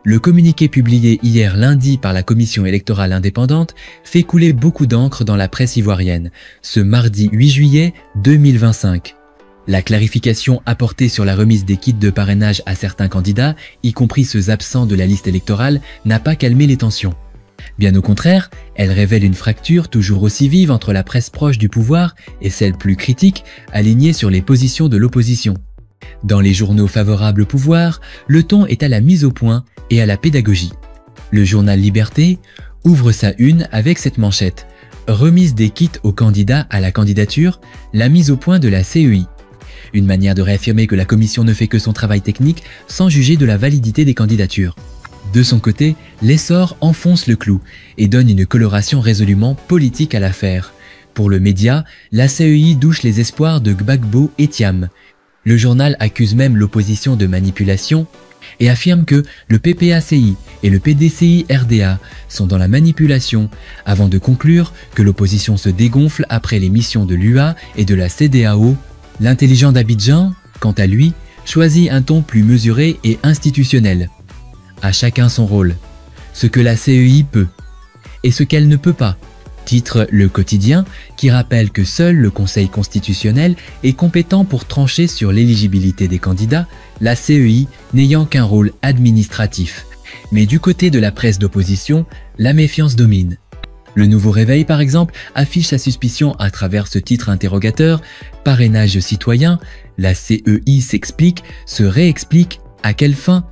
Le communiqué publié hier lundi par la Commission électorale indépendante fait couler beaucoup d'encre dans la presse ivoirienne, ce mardi 8 juillet 2025. La clarification apportée sur la remise des kits de parrainage à certains candidats, y compris ceux absents de la liste électorale, n'a pas calmé les tensions. Bien au contraire, elle révèle une fracture toujours aussi vive entre la presse proche du pouvoir et celle plus critique, alignée sur les positions de l'opposition. Dans les journaux favorables au pouvoir, le ton est à la mise au point et à la pédagogie. Le journal Liberté ouvre sa une avec cette manchette « Remise des kits aux candidats à la candidature, la mise au point de la CEI ». Une manière de réaffirmer que la commission ne fait que son travail technique sans juger de la validité des candidatures. De son côté, l'essor enfonce le clou et donne une coloration résolument politique à l'affaire. Pour le média, la CEI douche les espoirs de Gbagbo et Thiam. Le journal accuse même l'opposition de manipulation et affirme que le PPACI et le PDCI-RDA sont dans la manipulation, avant de conclure que l'opposition se dégonfle après les missions de l'UA et de la CEDEAO. L'intelligent d'Abidjan, quant à lui, choisit un ton plus mesuré et institutionnel. À chacun son rôle, ce que la CEI peut et ce qu'elle ne peut pas, titre Le Quotidien, qui rappelle que seul le Conseil constitutionnel est compétent pour trancher sur l'éligibilité des candidats, la CEI n'ayant qu'un rôle administratif. Mais du côté de la presse d'opposition, la méfiance domine. Le Nouveau Réveil, par exemple, affiche sa suspicion à travers ce titre interrogateur « Parrainage citoyen, la CEI s'explique, se réexplique, à quelle fin ?»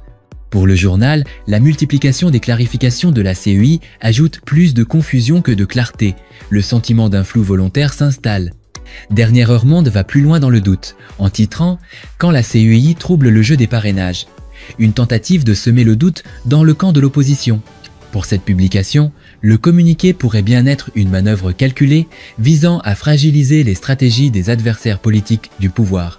Pour le journal, la multiplication des clarifications de la CEI ajoute plus de confusion que de clarté. Le sentiment d'un flou volontaire s'installe. Dernière Heure Monde va plus loin dans le doute, en titrant « Quand la CEI trouble le jeu des parrainages ». Une tentative de semer le doute dans le camp de l'opposition. Pour cette publication, le communiqué pourrait bien être une manœuvre calculée visant à fragiliser les stratégies des adversaires politiques du pouvoir.